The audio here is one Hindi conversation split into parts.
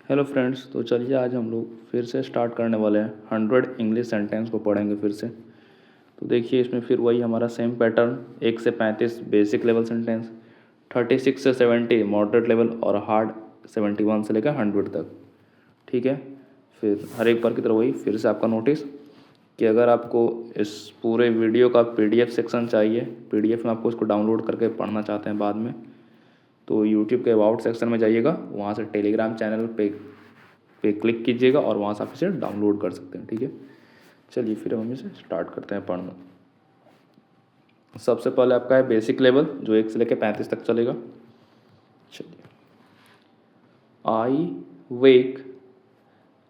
हेलो फ्रेंड्स, तो चलिए आज हम लोग फिर से स्टार्ट करने वाले हैं 100 इंग्लिश सेंटेंस को पढ़ेंगे फिर से। तो देखिए इसमें फिर वही हमारा सेम पैटर्न, 1 से 35 बेसिक लेवल सेंटेंस, 36 से 70 मॉडरेट लेवल और हार्ड 71 से लेकर 100 तक। ठीक है, फिर हर एक बार की तरह वही फिर से आपका नोटिस कि अगर आपको इस पूरे वीडियो का PDF सेक्शन चाहिए, PDF में आपको इसको डाउनलोड करके पढ़ना चाहते हैं बाद में, तो यूट्यूब के अबाउट सेक्शन में जाइएगा, वहाँ से टेलीग्राम चैनल पे क्लिक कीजिएगा और वहाँ से आप इसे डाउनलोड कर सकते हैं। ठीक है, चलिए फिर हम इसे स्टार्ट करते हैं पढ़ना। सबसे पहले आपका है बेसिक लेवल, जो 1 से लेकर 35 तक चलेगा। चलिए, I wake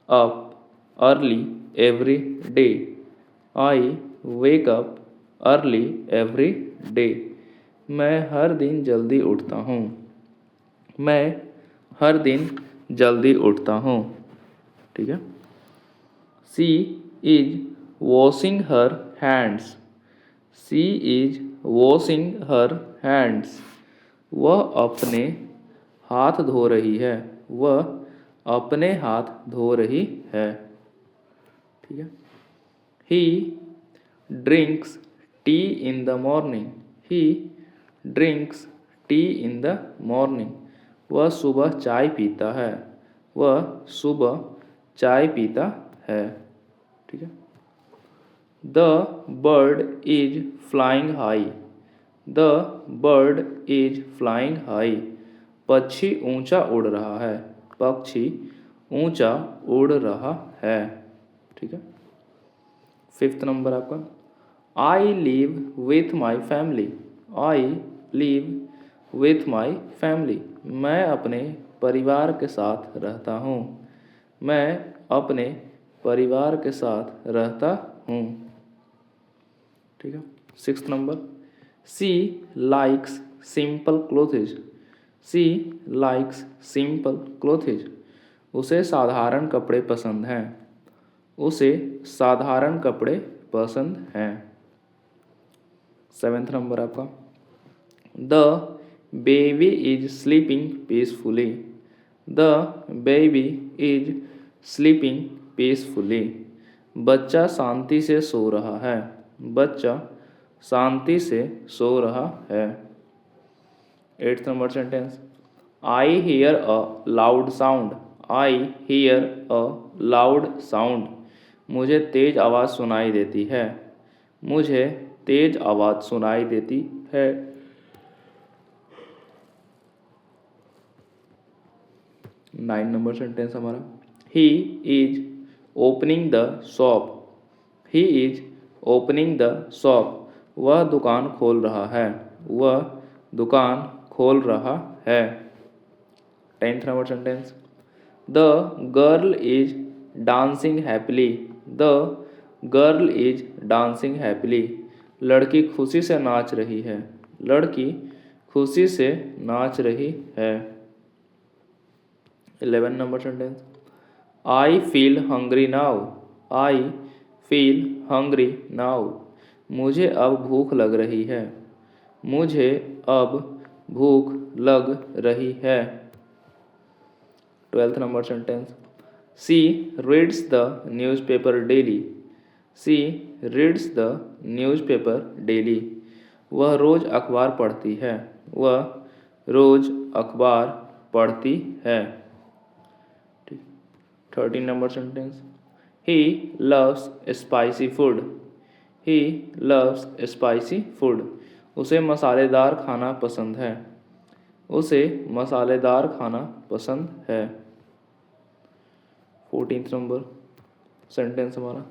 up early every day. I wake up early every day. मैं हर दिन जल्दी उठता हूँ। मैं हर दिन जल्दी उठता हूँ। ठीक है। She is washing her hands. She is washing her hands. वह अपने हाथ धो रही है। वह अपने हाथ धो रही है। ठीक है। ही drinks T in the morning. He drinks T in the morning. वह सुबह चाय पीता है। वह सुबह चाय पीता है। ठीक है। The bird is flying high. The bird is flying high. पक्षी ऊंचा उड़ रहा है। पक्षी ऊंचा उड़ रहा है। ठीक है। 5th नंबर आपका, I live with my family. I live with my family. मैं अपने परिवार के साथ रहता हूँ। मैं अपने परिवार के साथ रहता हूँ। ठीक है। 6th number, she likes simple क्लोथेज। She likes simple क्लोथेज। उसे साधारण कपड़े पसंद हैं। उसे साधारण कपड़े पसंद हैं। 7th नंबर आपका, the baby is sleeping peacefully. The baby is sleeping peacefully. बच्चा शांति से सो रहा है। बच्चा शांति से सो रहा है। 8th number sentence, I hear a loud sound. I hear a loud sound. मुझे तेज आवाज़ सुनाई देती है। मुझे तेज आवाज़ सुनाई देती है। 9 नंबर सेंटेंस हमारा, he is opening the shop. He is opening the shop. वह दुकान खोल रहा है। वह दुकान खोल रहा है। 10th number sentence, the girl is dancing happily. The girl is dancing happily. लड़की खुशी से नाच रही है। लड़की खुशी से नाच रही है। 11 number sentence, I feel hungry now. I feel hungry now. मुझे अब भूख लग रही है। मुझे अब भूख लग रही है। 12th number sentence, she reads the newspaper daily. She reads the newspaper daily. वह रोज़ अखबार पढ़ती है। वह रोज़ अखबार पढ़ती है। 13 number sentence, he loves spicy food. He loves spicy food. उसे मसालेदार खाना पसंद है। उसे मसालेदार खाना पसंद है। 14th नंबर सेंटेंस हमारा,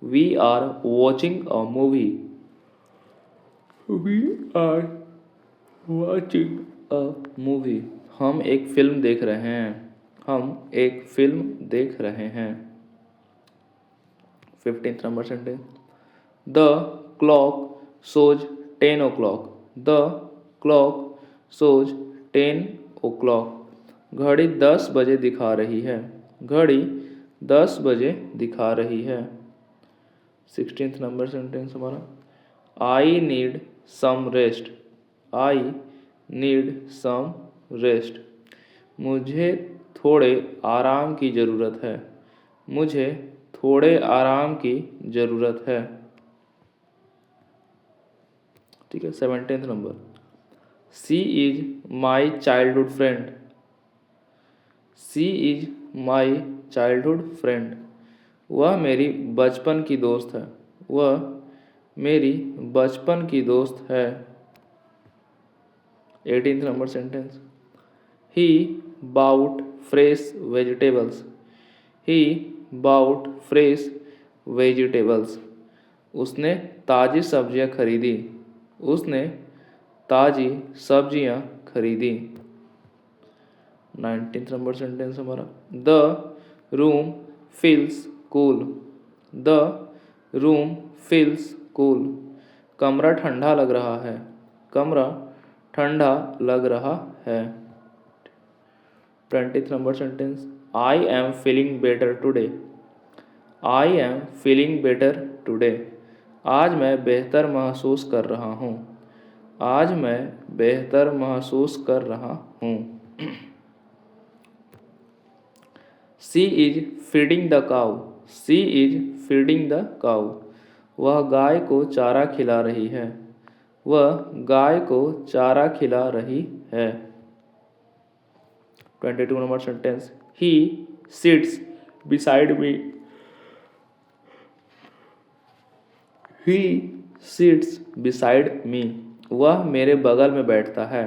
we are watching a movie. We are watching a movie. हम एक फिल्म देख रहे हैं। हम एक फिल्म देख रहे हैं। 15th number sentence, the clock shows 10 o'clock। The clock shows 10 o'clock। घड़ी 10 बजे दिखा रही है। घड़ी 10 बजे दिखा रही है। 16th नंबर सेंटेंस हमारा, I need some rest. I need some rest. मुझे थोड़े आराम की ज़रूरत है। मुझे थोड़े आराम की ज़रूरत है। ठीक है। 17th number, she is my childhood friend. She is my childhood friend. वह मेरी बचपन की दोस्त है। वह मेरी बचपन की दोस्त है। 18th नंबर सेंटेंस, ही बाउट फ्रेश वेजिटेबल्स। ही बाउट फ्रेश वेजिटेबल्स। उसने ताज़ी सब्जियां खरीदी। उसने ताज़ी सब्जियां खरीदी। 19th नंबर सेंटेंस हमारा, the room feels cool. The room feels cool. कमरा ठंडा लग रहा है। कमरा ठंडा लग रहा है। 20th number sentence, I am feeling better today. I am feeling better today. आज मैं बेहतर महसूस कर रहा हूँ। आज मैं बेहतर महसूस कर रहा हूँ। She is feeding the cow. She is feeding the cow. वह गाय को चारा खिला रही है। वह गाय को चारा खिला रही है। 22 number sentence, he sits beside me. He sits beside me. वह मेरे बगल में बैठता है।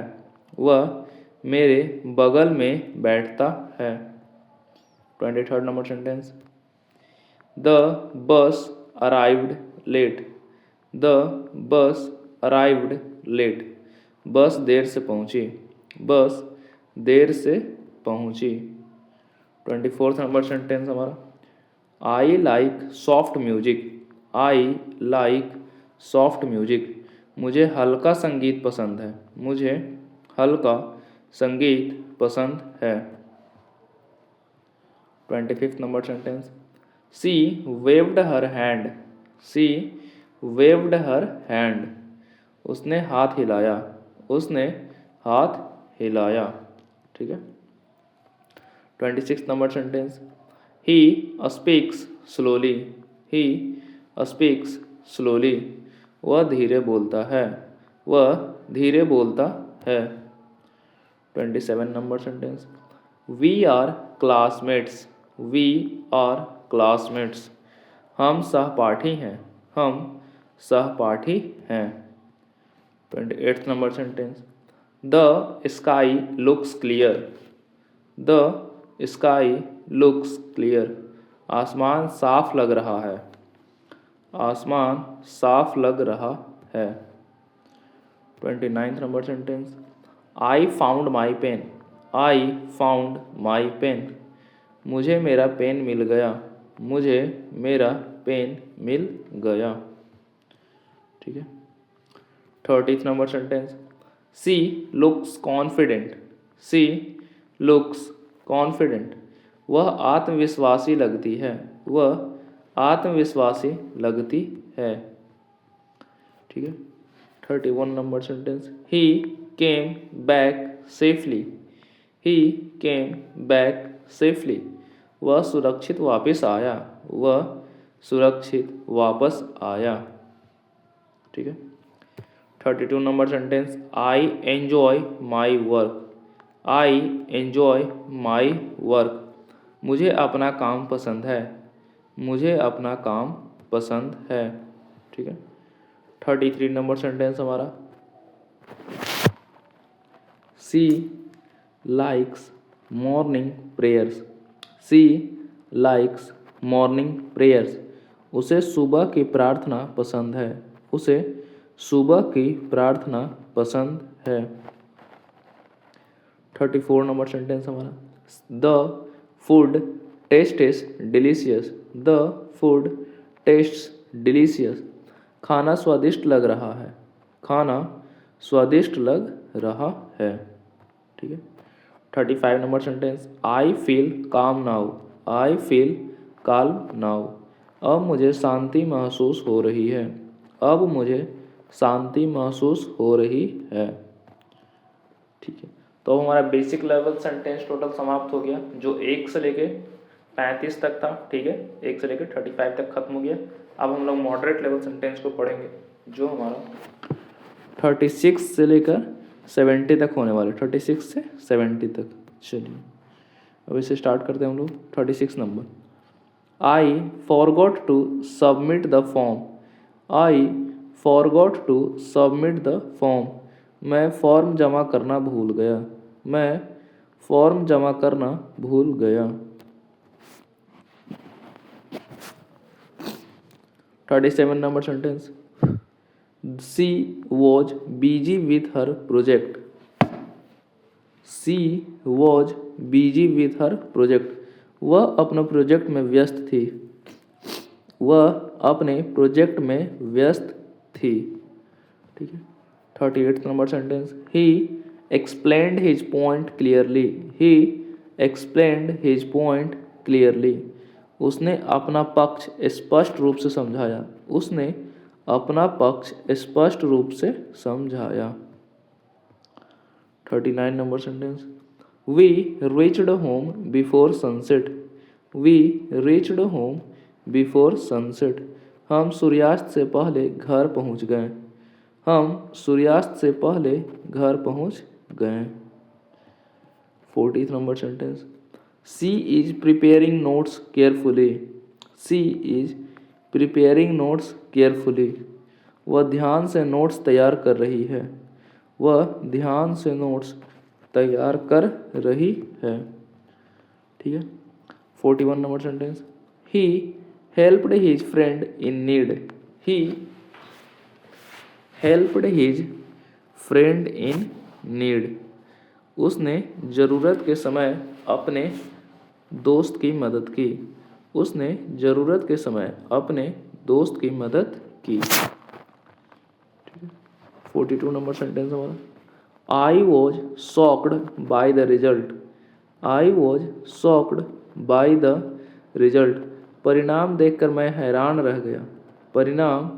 वह मेरे बगल में बैठता है। 23rd number sentence, the bus arrived late. The bus arrived late. Bus देर से पहुंची। बस देर से पहुंची। 24th नंबर सेंटेंस हमारा, I like soft music. I like soft music. मुझे हल्का संगीत पसंद है। मुझे हल्का संगीत पसंद है। 25th number sentence, she waved her hand. She waved her hand. उसने हाथ हिलाया। उसने हाथ हिलाया। ठीक है। 26th number sentence, he speaks slowly. He speaks slowly. वह धीरे बोलता है। वह धीरे बोलता है। 27 number sentence, we are classmates. We are classmates. हम सहपाठी हैं। हम सहपाठी हैं। 28th number sentence, the sky looks clear. The sky looks clear. आसमान साफ लग रहा है। आसमान साफ लग रहा है। 29th number sentence, I found my pen. I found my pen. मुझे मेरा पेन मिल गया। मुझे मेरा पेन मिल गया। ठीक है। 30th नंबर सेंटेंस, सी लुक्स कॉन्फिडेंट। सी लुक्स कॉन्फिडेंट। वह आत्मविश्वासी लगती है। वह आत्मविश्वासी लगती है। ठीक है। 31 नंबर सेंटेंस, ही केम बैक सेफली। ही केम बैक सेफली। वह सुरक्षित वापस आया। वह सुरक्षित वापस आया। ठीक है। 32 number sentence, I enjoy my work. I enjoy my work. मुझे अपना काम पसंद है। मुझे अपना काम पसंद है। ठीक है। 33 नंबर सेंटेंस हमारा, सी लाइक्स मॉर्निंग प्रेयर्स। सी लाइक्स मॉर्निंग प्रेयर्स। उसे सुबह की प्रार्थना पसंद है। उसे सुबह की प्रार्थना पसंद है। 34 नंबर सेंटेंस हमारा, the food tests delicious. The food tests delicious. खाना स्वादिष्ट लग रहा है। खाना स्वादिष्ट लग रहा है। ठीक है। 35 नंबर सेंटेंस, आई फील काम now. I feel calm now. अब मुझे शांति महसूस हो रही है। अब मुझे शांति महसूस हो रही है। ठीक है। तो हमारा बेसिक लेवल सेंटेंस टोटल समाप्त हो गया, जो 1 से लेके 35 तक था, ठीक है, 1 से लेके 35 तक खत्म हो गया। अब हम लोग मॉडरेट लेवल सेंटेंस को पढ़ेंगे, जो हमारा 36 से लेकर 70 तक होने वाला, 36 से 70 तक। चलिए अब इसे स्टार्ट करते हैं हम लोग। 36 number, I forgot to submit the form. I forgot to submit the form. मैं फॉर्म जमा करना भूल गया। मैं फॉर्म जमा करना भूल गया। 37 number sentence, she was busy with her project. She was busy with her project. वह अपने प्रोजेक्ट में व्यस्त थी। वह अपने प्रोजेक्ट में व्यस्त थी, ठीक है। 38 नंबर सेंटेंस, ही एक्सप्लेन्ड हिज पॉइंट क्लियरली। ही एक्सप्लेन्ड हिज पॉइंट क्लियरली। उसने अपना पक्ष स्पष्ट रूप से समझाया। उसने अपना पक्ष स्पष्ट रूप से समझाया। 39 number sentence, we reached home before sunset. We reached home before sunset. हम सूर्यास्त से पहले घर पहुंच गए। हम सूर्यास्त से पहले घर पहुंच गए। 40 number sentence, she is preparing notes carefully. She is preparing notes carefully. वह ध्यान से नोट्स तैयार कर रही है। वह ध्यान से नोट्स तैयार कर रही है, ठीक है। 41 number sentence, he helped his friend in need. He helped his friend in need. उसने ज़रूरत के समय अपने दोस्त की मदद की। उसने ज़रूरत के समय अपने दोस्त की मदद की। 42 नंबर सेंटेंस हमारा, I was shocked by the result. I was shocked by the result. परिणाम देखकर मैं हैरान रह गया। परिणाम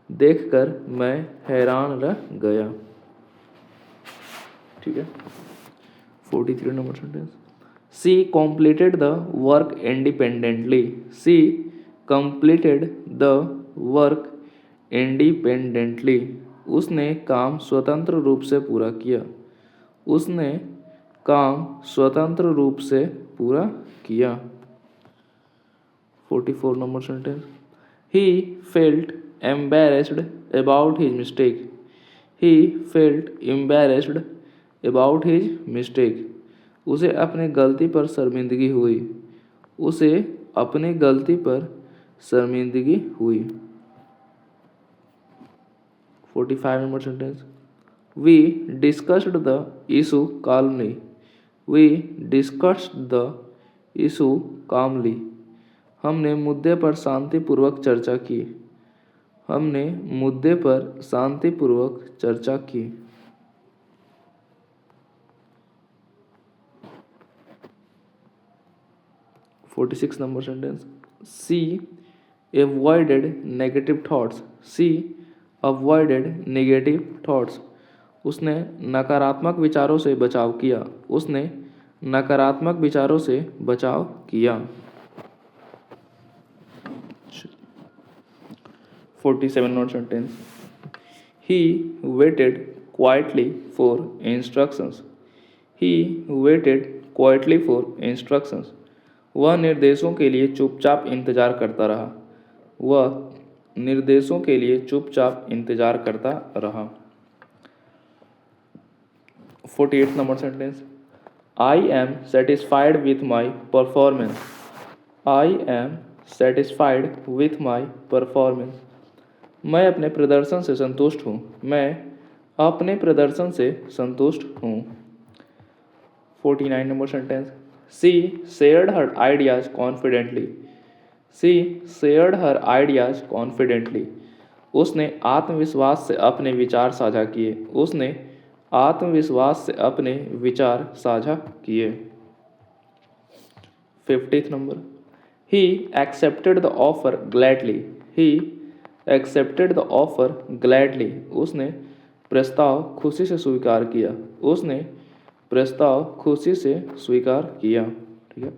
देखकर मैं हैरान रह गया, ठीक है। 43 number sentence, she completed the work independently. She completed the work independently. उसने काम स्वतंत्र रूप से पूरा किया। उसने काम स्वतंत्र रूप से पूरा किया। 44 number sentence, he felt embarrassed about his mistake. He felt embarrassed about his mistake. उसे अपनी गलती पर शर्मिंदगी हुई। उसे अपनी गलती पर शर्मिंदगी हुई। 45 number sentence, we discussed the issue calmly. We discussed the issue calmly. हमने मुद्दे पर शांतिपूर्वक चर्चा की। हमने मुद्दे पर शांतिपूर्वक चर्चा की। 46 number sentence, she avoided negative thoughts. She avoided negative thoughts. उसने नकारात्मक विचारों से बचाव किया। उसने नकारात्मक विचारों से बचाव किया। 47 number sentence, he waited quietly for instructions. He waited quietly for instructions. वह निर्देशों के लिए चुपचाप इंतजार करता रहा। वह निर्देशों के लिए चुपचाप इंतजार करता रहा। 48 number sentence, I am satisfied with my performance. I am satisfied with my performance. मैं अपने प्रदर्शन से संतुष्ट हूँ। मैं अपने प्रदर्शन से संतुष्ट हूँ। 49 number sentence, she shared her ideas confidently. She shared her ideas confidently. उसने आत्मविश्वास से अपने विचार साझा किए। उसने आत्मविश्वास से अपने विचार साझा किए। 50th number, he accepted the offer gladly. He accepted the offer gladly. उसने प्रस्ताव खुशी से स्वीकार किया। उसने प्रस्ताव खुशी से स्वीकार किया। ठीक है,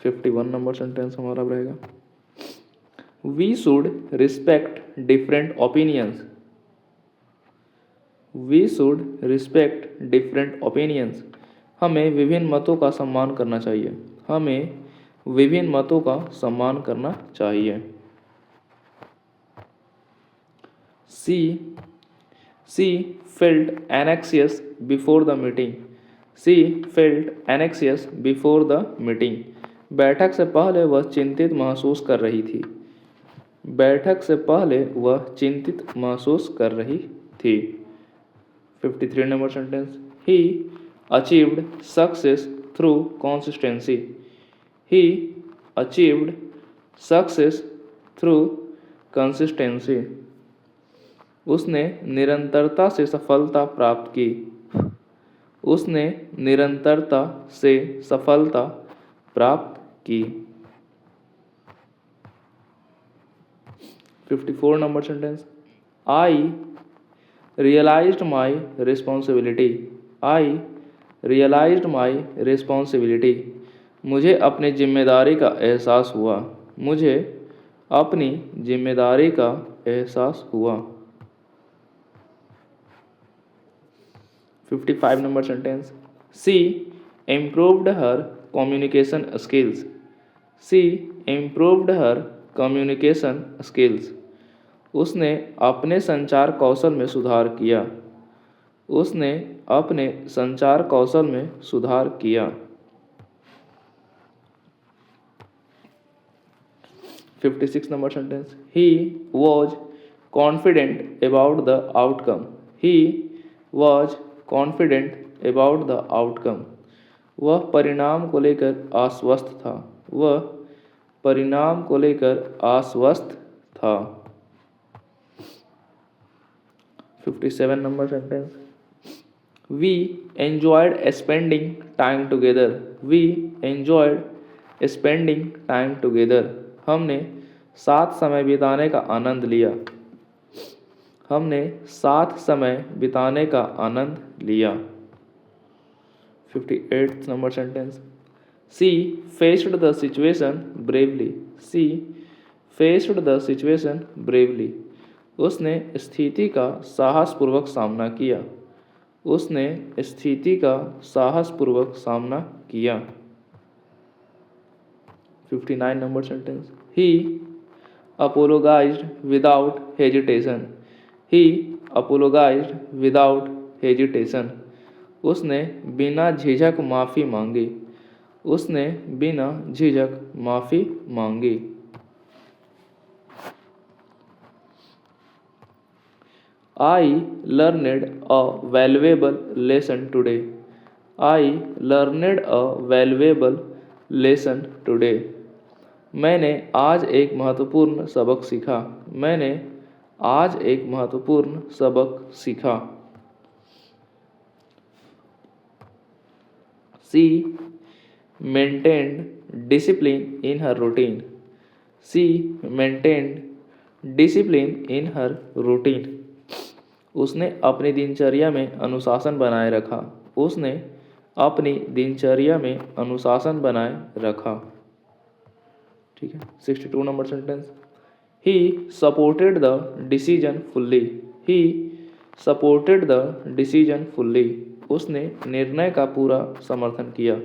51 नंबर सेंटेंस हमारा रहेगा, we should respect different opinions. We should respect different opinions. हमें विभिन्न मतों का सम्मान करना चाहिए। हमें विभिन्न मतों का सम्मान करना चाहिए। She felt anxious before the meeting. She felt anxious before the meeting. बैठक से पहले वह चिंतित महसूस कर रही थी। बैठक से पहले वह चिंतित महसूस कर रही थी। 53 number sentence, He achieved success through consistency. He achieved success through consistency. उसने निरंतरता से सफलता प्राप्त की। उसने निरंतरता से सफलता प्राप्त की। 54 number sentence, I realised my responsibility. I realised my responsibility. मुझे अपनी जिम्मेदारी का एहसास हुआ। मुझे अपनी जिम्मेदारी का एहसास हुआ। 55 नंबर सेंटेंस, सी इम्प्रूव्ड हर कम्युनिकेशन स्किल्स। सी इम्प्रूव्ड हर कम्युनिकेशन स्किल्स। उसने अपने संचार कौशल में सुधार किया। उसने अपने संचार कौशल में सुधार किया। 56 number sentence, he was confident about the outcome. He was confident about the outcome. वह परिणाम को लेकर आश्वस्त था। वह परिणाम को लेकर आश्वस्त था। 57 number sentence, we enjoyed spending time together. We enjoyed spending time together. हमने साथ समय बिताने का आनंद लिया। हमने साथ समय बिताने का आनंद लिया। 58 number sentence, she faced the situation bravely. She faced the situation bravely. उसने स्थिति का साहसपूर्वक सामना किया। उसने स्थिति का साहसपूर्वक सामना किया। 59 नंबर सेंटेंस, ही अपोलोगाइज्ड विदाउट हेजिटेशन। ही अपोलोगाइज्ड विदाउट हेजिटेशन। उसने बिना झिझक माफ़ी मांगी। उसने बिना झिझक माफ़ी मांगी। I learned a valuable lesson today. I learned a valuable lesson today. मैंने आज एक महत्वपूर्ण सबक सीखा। मैंने आज एक महत्वपूर्ण सबक सीखा। She maintained discipline in her routine. She maintained discipline in her routine. उसने अपनी दिनचर्या में अनुशासन बनाए रखा। उसने अपनी दिनचर्या में अनुशासन बनाए रखा। ठीक है, 62 number sentence, he supported the decision fully. He supported the decision fully. उसने निर्णय का पूरा समर्थन किया।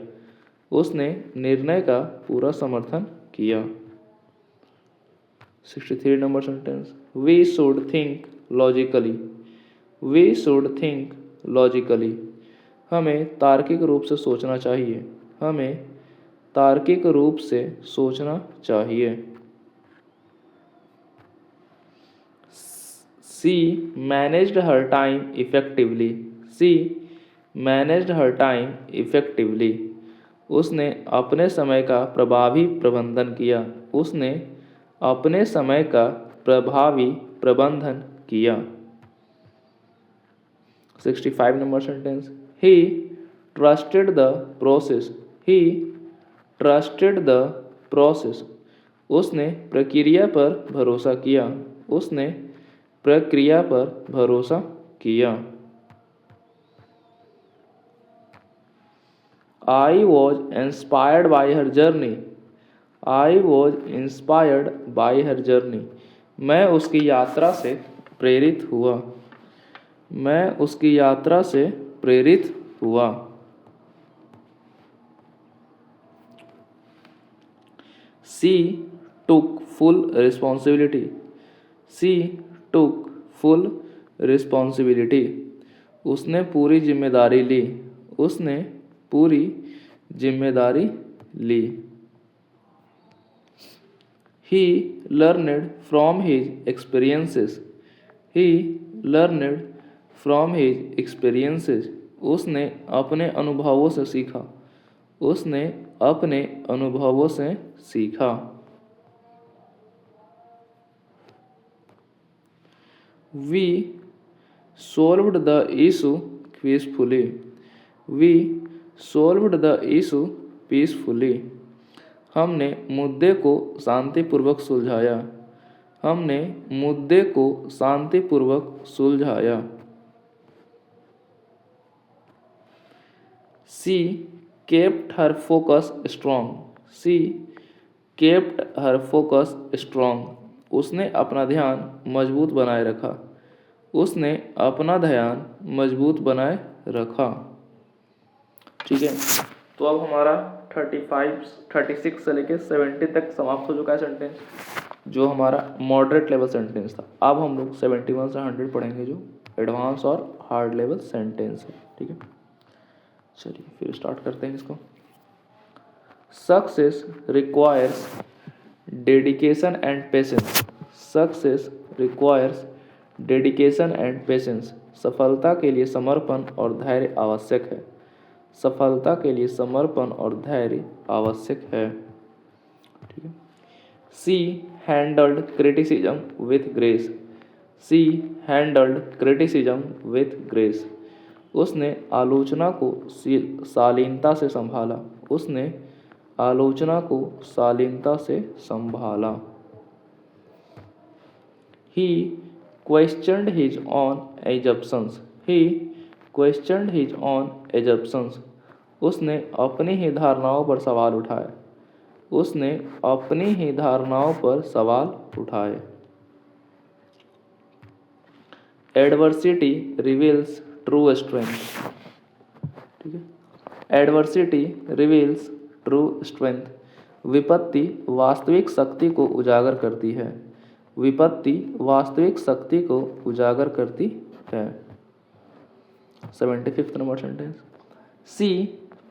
उसने निर्णय का पूरा समर्थन किया। 63 number sentence, we should think logically. We should think logically. हमें तार्किक रूप से सोचना चाहिए। हमें तार्किक रूप से सोचना चाहिए। सी मैनेज्ड हर टाइम इफेक्टिवली। सी मैनेज्ड हर टाइम इफेक्टिवली। उसने अपने समय का प्रभावी प्रबंधन किया। उसने अपने समय का प्रभावी प्रबंधन किया। 65 number sentence, he trusted the process. He trusted the process. उसने प्रक्रिया पर भरोसा किया। उसने प्रक्रिया पर भरोसा किया। I was inspired by her journey. I was inspired by her journey. मैं उसकी यात्रा से प्रेरित हुआ. मैं उसकी यात्रा से प्रेरित हुआ. She took full responsibility. She took full responsibility. उसने पूरी जिम्मेदारी ली. उसने पूरी जिम्मेदारी ली. He learned from his experiences. He learned from his experiences. उसने अपने अनुभवों से सीखा. उसने अपने अनुभवों से सीखा. We solved the issue peacefully. We solved the issue peacefully. हमने मुद्दे को शांतिपूर्वक सुलझाया. हमने मुद्दे को शांतिपूर्वक सुलझाया. She kept her focus strong. She kept her focus strong. उसने अपना ध्यान मजबूत बनाए रखा. उसने अपना ध्यान मजबूत बनाए रखा. ठीक है, तो अब हमारा 36 से लेके 70 तक समाप्त हो चुका है सेंटेंस, जो हमारा मॉडरेट लेवल सेंटेंस था. अब हम लोग 71 से 100 पढ़ेंगे, जो एडवांस और हार्ड लेवल सेंटेंस है. ठीक है, चलिए फिर स्टार्ट करते हैं इसको. Success requires dedication and patience. Success requires dedication and patience. सफलता के लिए समर्पण और धैर्य आवश्यक है. सफलता के लिए समर्पण और धैर्य आवश्यक है. ठीक है. She handled criticism with grace. She handled criticism with grace. उसने आलोचना को शालीनता से संभाला. उसने आलोचना को शालीनता से संभाला. He questioned his own assumptions. He questioned his own assumptions. उसने अपनी ही धारणाओं पर सवाल उठाए. उसने अपनी ही धारणाओं पर सवाल उठाए. Adversity reveals true strength. ठीक है, Adversity reveals true strength. विपत्ति वास्तविक शक्ति को उजागर करती है. विपत्ति वास्तविक शक्ति को उजागर करती है. 75th number sentence. She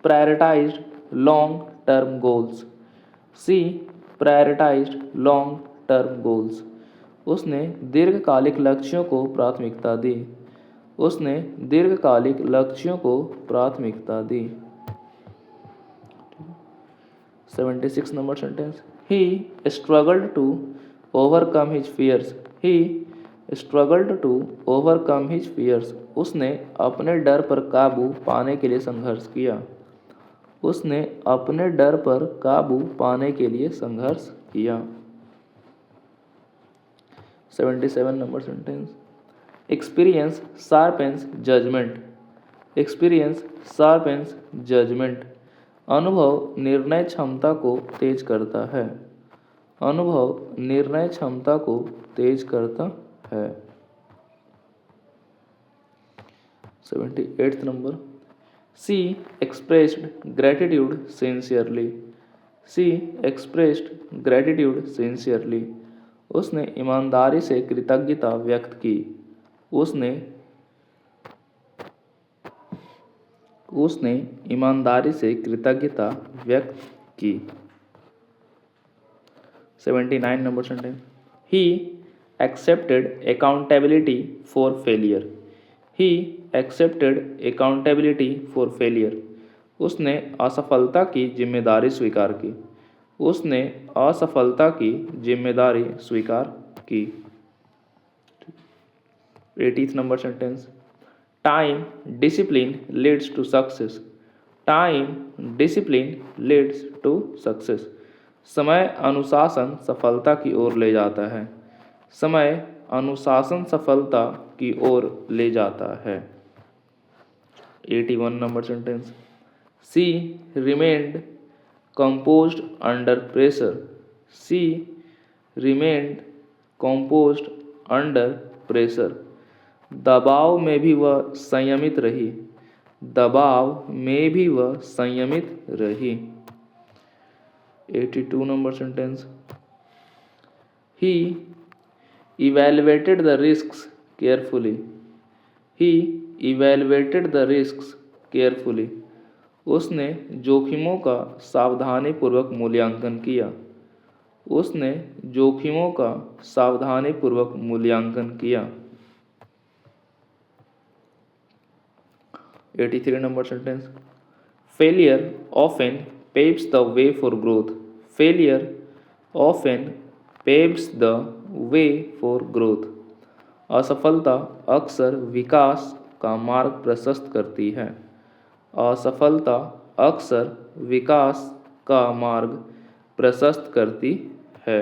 prioritised long term goals. She prioritised long term goals. उसने दीर्घकालिक लक्ष्यों को प्राथमिकता दी. उसने दीर्घकालिक लक्ष्यों को प्राथमिकता दी. 76 number sentence. He struggled to overcome his fears. He struggled to overcome his fears. उसने अपने डर पर काबू पाने के लिए संघर्ष किया. उसने अपने डर पर काबू पाने के लिए संघर्ष किया. 77 number sentence. Experience sharpens judgment. Experience sharpens judgment. अनुभव निर्णय क्षमता को तेज करता है. अनुभव निर्णय क्षमता को तेज करता है. 78th number. She expressed gratitude sincerely. She expressed gratitude sincerely. उसने ईमानदारी से कृतज्ञता व्यक्त की. उसने ईमानदारी से कृतज्ञता व्यक्त की. 79 number sentence. He accepted accountability for failure. He accepted accountability for failure. उसने असफलता की जिम्मेदारी स्वीकार की. उसने असफलता की जिम्मेदारी स्वीकार की. 80th number sentence. Time discipline leads to success. Time discipline leads to success. समय अनुशासन सफलता की ओर ले जाता है. समय अनुशासन सफलता की ओर ले जाता है. 81 number sentence. She remained composed under pressure. She remained composed under pressure. दबाव में भी वह संयमित रही. दबाव में भी वह संयमित रही. 82 number sentence. He evaluated the risks carefully. He evaluated the risks carefully. उसने जोखिमों का सावधानीपूर्वक मूल्यांकन किया. उसने जोखिमों का सावधानीपूर्वक मूल्यांकन किया. 83 number sentence. Failure often paves the way for growth. Failure often paves the way for growth. असफलता अक्सर विकास का मार्ग प्रशस्त करती है. असफलता अक्सर विकास का मार्ग प्रशस्त करती है.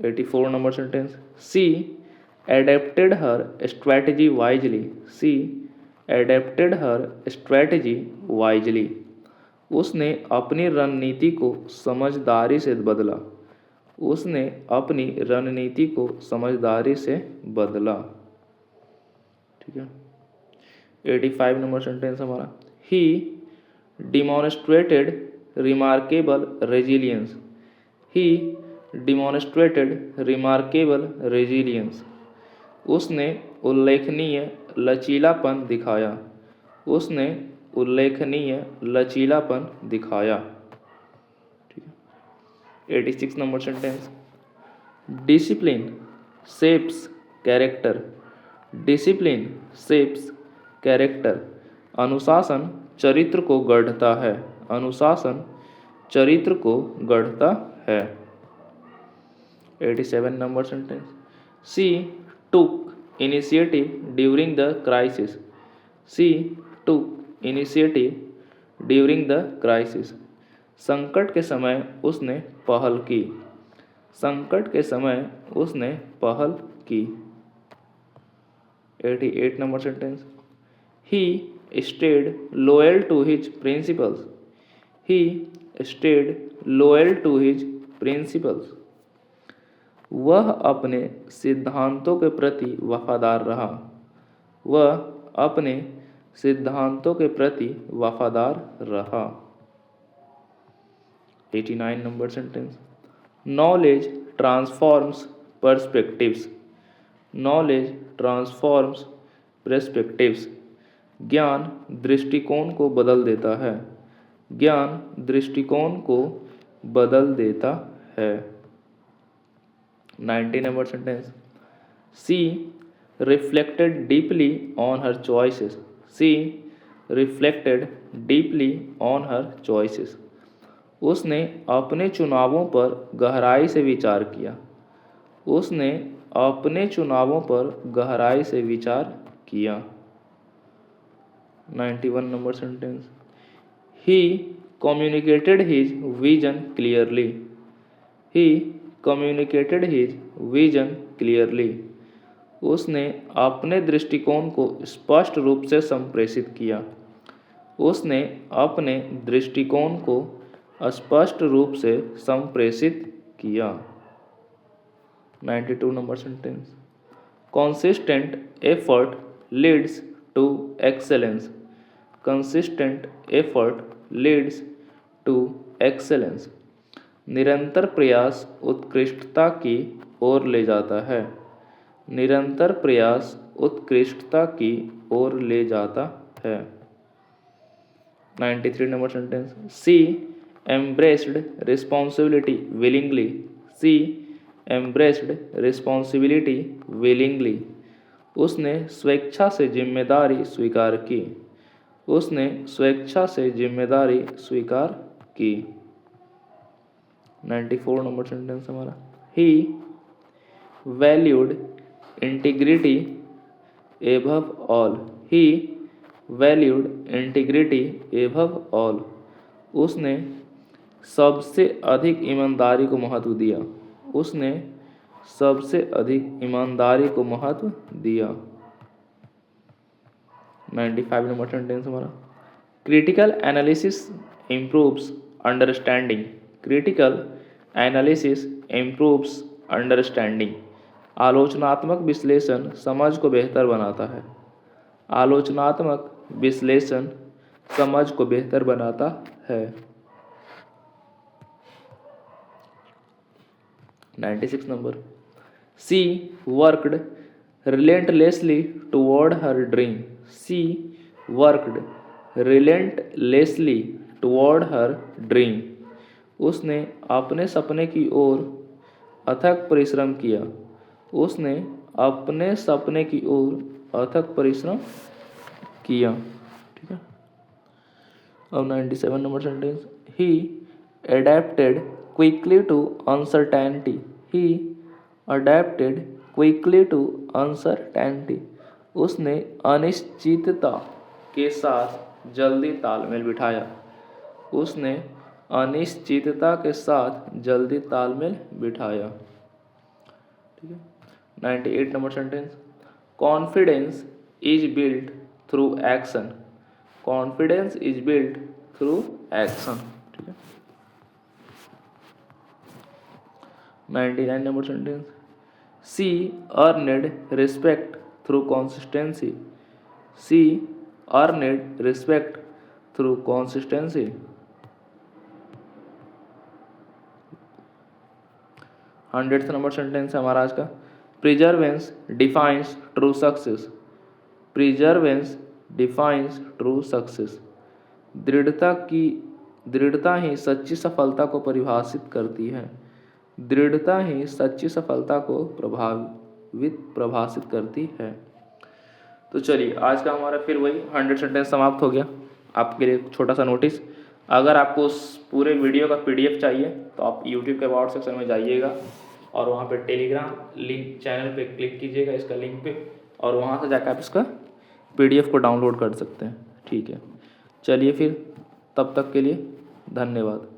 84 नंबर सेंटेंस. सी एडेप्टेड हर स्ट्रैटेजी वाइजली. सी एडेप्टेड हर स्ट्रैटेजी वाइजली. उसने अपनी रणनीति को समझदारी से बदला. उसने अपनी रणनीति को समझदारी से बदला. ठीक है. 85 नंबर सेंटेंस हमारा. ही डिमॉन्स्ट्रेटेड रिमार्केबल रेजिलियंस. ही डिमॉन्स्ट्रेटेड रिमार्केबल रेजिलियंस. उसने उल्लेखनीय लचीलापन दिखाया. उसने उल्लेखनीय लचीलापन दिखाया. ठीक है. 86 number sentence. Discipline shapes character. Discipline shapes character. अनुशासन चरित्र को गढ़ता है. अनुशासन चरित्र को गढ़ता है. 87 number sentence. She took initiative during the crisis. She took initiative during the crisis. संकट के समय उसने पहल की. संकट के समय उसने पहल की. 88 number sentence. He stayed loyal to his principles. He stayed loyal to his principles. वह अपने सिद्धांतों के प्रति वफादार रहा. वह अपने सिद्धांतों के प्रति वफादार रहा. 89 number sentence. Knowledge transforms perspectives. Knowledge transforms perspectives. ज्ञान दृष्टिकोण को बदल देता है. ज्ञान दृष्टिकोण को बदल देता है. 90 number sentence. She reflected deeply on her choices. She reflected deeply on her choices. उसने अपने चुनावों पर गहराई से विचार किया. उसने अपने चुनावों पर गहराई से विचार किया. 91 नंबर सेंटेंस. ही कम्युनिकेटेड हिज विजन क्लियरली. ही कम्युनिकेटेड हिज विजन क्लियरली. उसने अपने दृष्टिकोण को स्पष्ट रूप से संप्रेषित किया. उसने अपने दृष्टिकोण को स्पष्ट रूप से संप्रेषित किया. 92 number sentence. Consistent effort leads to excellence. Consistent effort leads to excellence. निरंतर प्रयास उत्कृष्टता की ओर ले जाता है. निरंतर प्रयास उत्कृष्टता की ओर ले जाता है. 93 नंबर सेंटेंस. सी एम्ब्रेस्ड रिस्पॉन्सिबिलिटी विलिंगली. सी एम्ब्रेस्ड रिस्पॉन्सिबिलिटी विलिंगली. उसने स्वेच्छा से जिम्मेदारी स्वीकार की. उसने स्वेच्छा से जिम्मेदारी स्वीकार की. 94 नंबर सेंटेंस हमारा. ही वैल्यूड इंटीग्रिटी एबव ऑल. ही वैल्यूड इंटीग्रिटी एबव ऑल. उसने सबसे अधिक ईमानदारी को महत्व दिया. उसने सबसे अधिक ईमानदारी को महत्व दिया. 95 नंबर सेंटेंस हमारा. Critical analysis improves understanding. Critical analysis improves understanding. आलोचनात्मक विश्लेषण समझ को बेहतर बनाता है। आलोचनात्मक विश्लेषण समझ को बेहतर बनाता है। 96 number. She worked relentlessly toward her dream. She worked relentlessly toward her dream. उसने अपने सपने की ओर अथक परिश्रम किया। उसने अपने सपने की ओर अथक परिश्रम किया। ठीक है। अब 97 number sentence. He adapted quickly to uncertainty. He adapted quickly to uncertainty. उसने अनिश्चितता के साथ जल्दी तालमेल बिठाया। उसने अनिश्चितता के साथ जल्दी तालमेल बिठाया। ठीक है। 98 number sentence. Confidence is built through action. Confidence is built through action. ठीक है। 99 number sentence. She earned respect through consistency. She earned respect through consistency. 100th number sentence है हमारा आज का। Perseverance defines true success. Perseverance defines true success. दृढ़ता ही सच्ची सफलता को परिभाषित करती है। दृढ़ता ही सच्ची सफलता को प्रभाषित करती है। तो चलिए आज का हमारा फिर वही 100 सेंटेंस समाप्त हो गया। आपके लिए छोटा सा नोटिस, अगर आपको उस पूरे वीडियो का PDF चाहिए तो आप YouTube के अबाउट सेक्शन में जाइएगा और वहाँ पे टेलीग्राम लिंक चैनल पे क्लिक कीजिएगा इसका लिंक पे, और वहाँ से जाकर आप इसका PDF को डाउनलोड कर सकते हैं। ठीक है, चलिए फिर तब तक के लिए धन्यवाद।